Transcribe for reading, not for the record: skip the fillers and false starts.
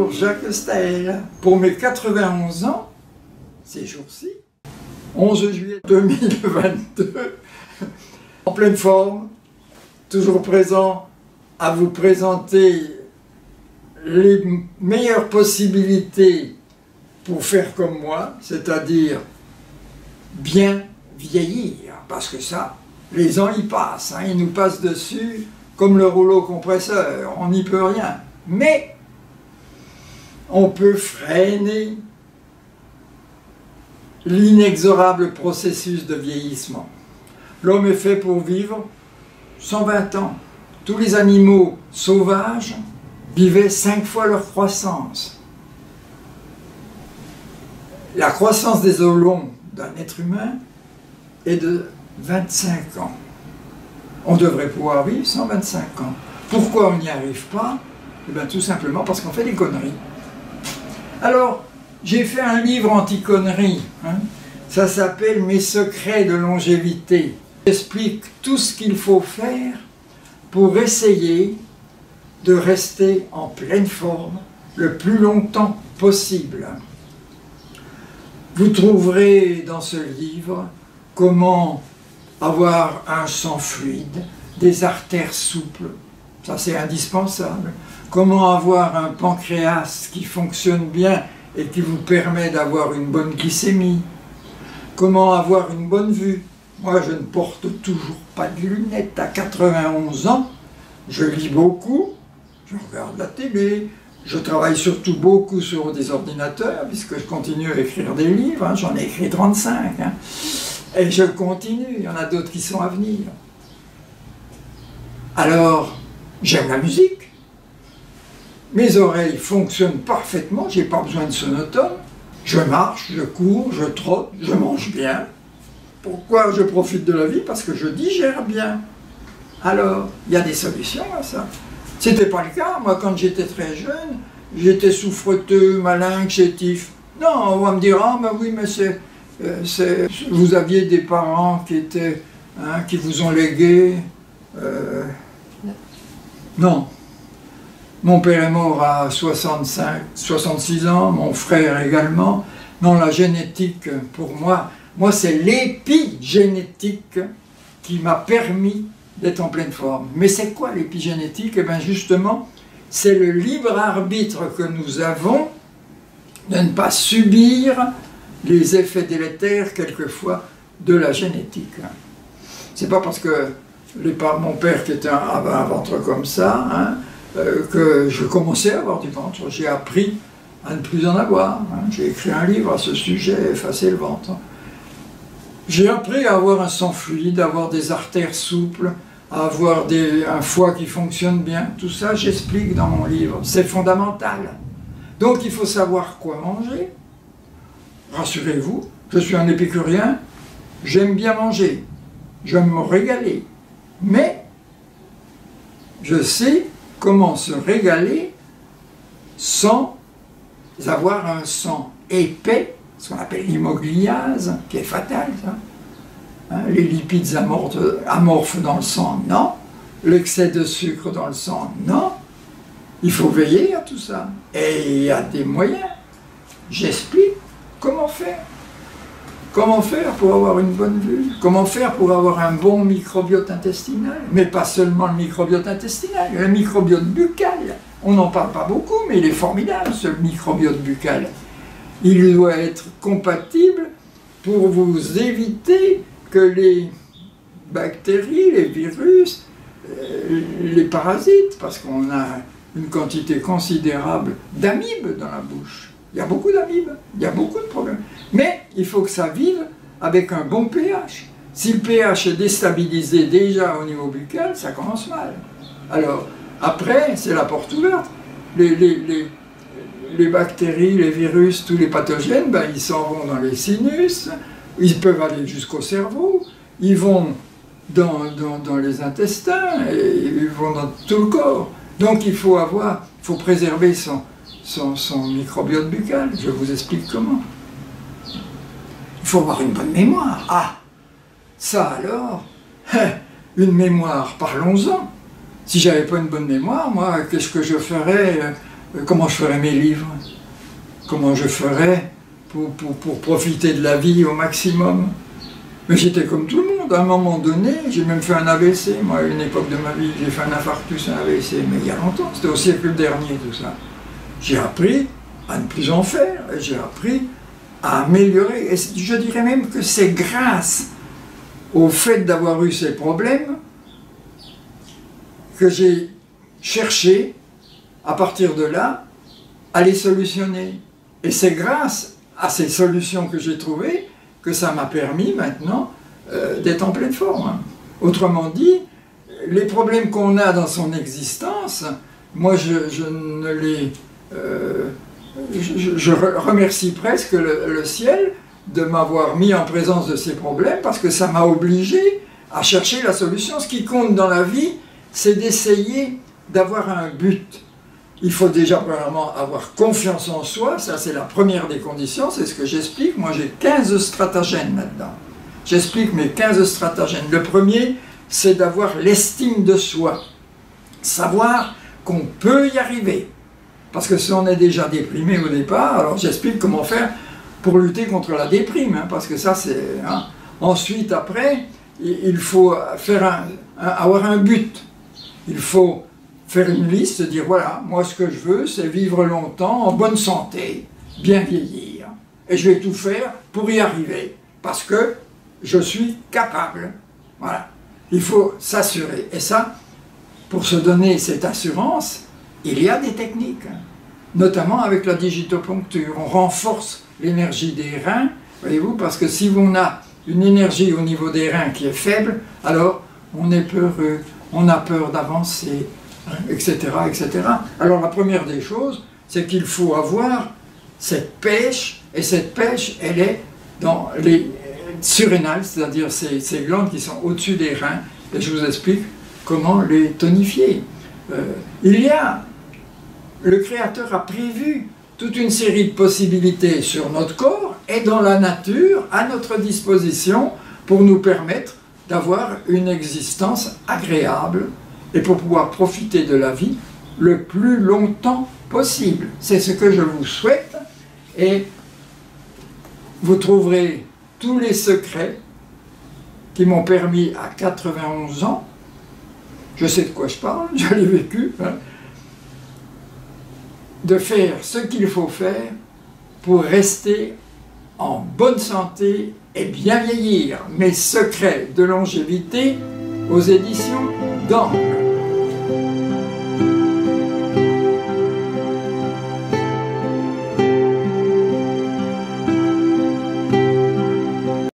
Bonjour Jacques Staël. Pour mes 91 ans, ces jours-ci, 11 juillet 2022, en pleine forme, toujours présent à vous présenter les meilleures possibilités pour faire comme moi, c'est-à-dire bien vieillir, parce que ça, les ans y passent, hein, ils nous passent dessus comme le rouleau compresseur, on n'y peut rien. Mais on peut freiner l'inexorable processus de vieillissement. L'homme est fait pour vivre 120 ans. Tous les animaux sauvages vivaient 5 fois leur croissance. La croissance des os longs d'un être humain est de 25 ans. On devrait pouvoir vivre 125 ans. Pourquoi on n'y arrive pas? Eh bien, tout simplement parce qu'on fait des conneries. Alors, j'ai fait un livre anti-conneries. Hein. Ça s'appelle « Mes secrets de longévité ». J'explique tout ce qu'il faut faire pour essayer de rester en pleine forme le plus longtemps possible. Vous trouverez dans ce livre comment avoir un sang fluide, des artères souples, ça c'est indispensable. Comment avoir un pancréas qui fonctionne bien et qui vous permet d'avoir une bonne glycémie. Comment avoir une bonne vue. Moi je ne porte toujours pas de lunettes à 91 ans, je lis beaucoup, je regarde la télé, je travaille surtout beaucoup sur des ordinateurs puisque je continue à écrire des livres, hein, j'en ai écrit 35. Hein. Et je continue, il y en a d'autres qui sont à venir. Alors, j'aime la musique. Mes oreilles fonctionnent parfaitement, je n'ai pas besoin de sonotone. Je marche, je cours, je trotte, je mange bien. Pourquoi je profite de la vie? Parce que je digère bien. Alors, il y a des solutions à ça. Ce n'était pas le cas. Moi, quand j'étais très jeune, j'étais souffreteux, malin, chétif. Non, on va me dire, ah, ben oui, mais vous aviez des parents qui étaient, hein, qui vous ont légué. Non. Mon père est mort à 66 ans, mon frère également. Non, la génétique, pour moi c'est l'épigénétique qui m'a permis d'être en pleine forme. Mais c'est quoi l'épigénétique? Eh bien justement, c'est le libre arbitre que nous avons de ne pas subir les effets délétères, quelquefois, de la génétique. C'est pas parce que mon père qui était avait un ventre comme ça, hein, que je commençais à avoir du ventre. J'ai appris à ne plus en avoir. Hein. J'ai écrit un livre à ce sujet, Effacer le ventre. J'ai appris à avoir un sang fluide, à avoir des artères souples, à avoir un foie qui fonctionne bien. Tout ça, j'explique dans mon livre. C'est fondamental. Donc, il faut savoir quoi manger. Rassurez-vous, je suis un épicurien, j'aime bien manger, j'aime me régaler. Mais, je sais comment se régaler sans avoir un sang épais, ce qu'on appelle l'hémogliase, qui est fatal, ça. Hein, les lipides amorphes dans le sang, non. L'excès de sucre dans le sang, non. Il faut veiller à tout ça. Et il y a des moyens. J'explique comment faire. Comment faire pour avoir une bonne vue? Comment faire pour avoir un bon microbiote intestinal? Mais pas seulement le microbiote intestinal, le microbiote buccal. On n'en parle pas beaucoup, mais il est formidable, ce microbiote buccal. Il doit être compatible pour vous éviter que les bactéries, les virus, les parasites, parce qu'on a une quantité considérable d'amibes dans la bouche. Il y a beaucoup d'amibes, il y a beaucoup de problèmes. Mais il faut que ça vive avec un bon pH. Si le pH est déstabilisé déjà au niveau buccal, ça commence mal. Alors, après, c'est la porte ouverte. Les bactéries, les virus, tous les pathogènes, ben, ils s'en vont dans les sinus, ils peuvent aller jusqu'au cerveau, ils vont dans les intestins, et ils vont dans tout le corps. Donc il faut préserver son microbiote buccal. Je vous explique comment. Il faut avoir une bonne mémoire. Ah, ça alors, une mémoire, parlons-en. Si j'avais pas une bonne mémoire, moi, qu'est-ce que je ferais comment je ferais mes livres, comment je ferais pour profiter de la vie au maximum. Mais j'étais comme tout le monde, à un moment donné, j'ai même fait un AVC, moi, à une époque de ma vie, j'ai fait un infarctus, un AVC, mais il y a longtemps, c'était au siècle dernier, tout ça. J'ai appris à ne plus en faire, et j'ai appris à améliorer, et je dirais même que c'est grâce au fait d'avoir eu ces problèmes que j'ai cherché, à partir de là, à les solutionner. Et c'est grâce à ces solutions que j'ai trouvées que ça m'a permis maintenant d'être en pleine forme. Autrement dit, les problèmes qu'on a dans son existence, moi je ne les... je remercie presque le ciel de m'avoir mis en présence de ces problèmes parce que ça m'a obligé à chercher la solution. Ce qui compte dans la vie, c'est d'essayer d'avoir un but. Il faut déjà premièrement avoir confiance en soi, ça c'est la première des conditions, c'est ce que j'explique. Moi j'ai 15 stratagènes là-dedans. J'explique mes 15 stratagènes. Le premier, c'est d'avoir l'estime de soi. Savoir qu'on peut y arriver. Parce que si on est déjà déprimé au départ, alors j'explique comment faire pour lutter contre la déprime, hein, parce que ça c'est... Hein. Ensuite, après, il faut faire avoir un but. Il faut faire une liste, dire voilà, moi ce que je veux, c'est vivre longtemps, en bonne santé, bien vieillir. Et je vais tout faire pour y arriver, parce que je suis capable. Voilà. Il faut s'assurer. Et ça, pour se donner cette assurance, il y a des techniques, hein, notamment avec la digitoponcture. On renforce l'énergie des reins, voyez-vous, parce que si on a une énergie au niveau des reins qui est faible, alors on est peureux, on a peur d'avancer, etc., etc. Alors la première des choses, c'est qu'il faut avoir cette pêche, et cette pêche, elle est dans les surrénales, c'est-à-dire ces glandes qui sont au-dessus des reins, et je vous explique comment les tonifier. Le Créateur a prévu toute une série de possibilités sur notre corps et dans la nature à notre disposition pour nous permettre d'avoir une existence agréable et pour pouvoir profiter de la vie le plus longtemps possible. C'est ce que je vous souhaite et vous trouverez tous les secrets qui m'ont permis à 91 ans, je sais de quoi je parle, je l'ai vécu, hein, de faire ce qu'il faut faire pour rester en bonne santé et bien vieillir. Mes secrets de longévité aux éditions d'Angle.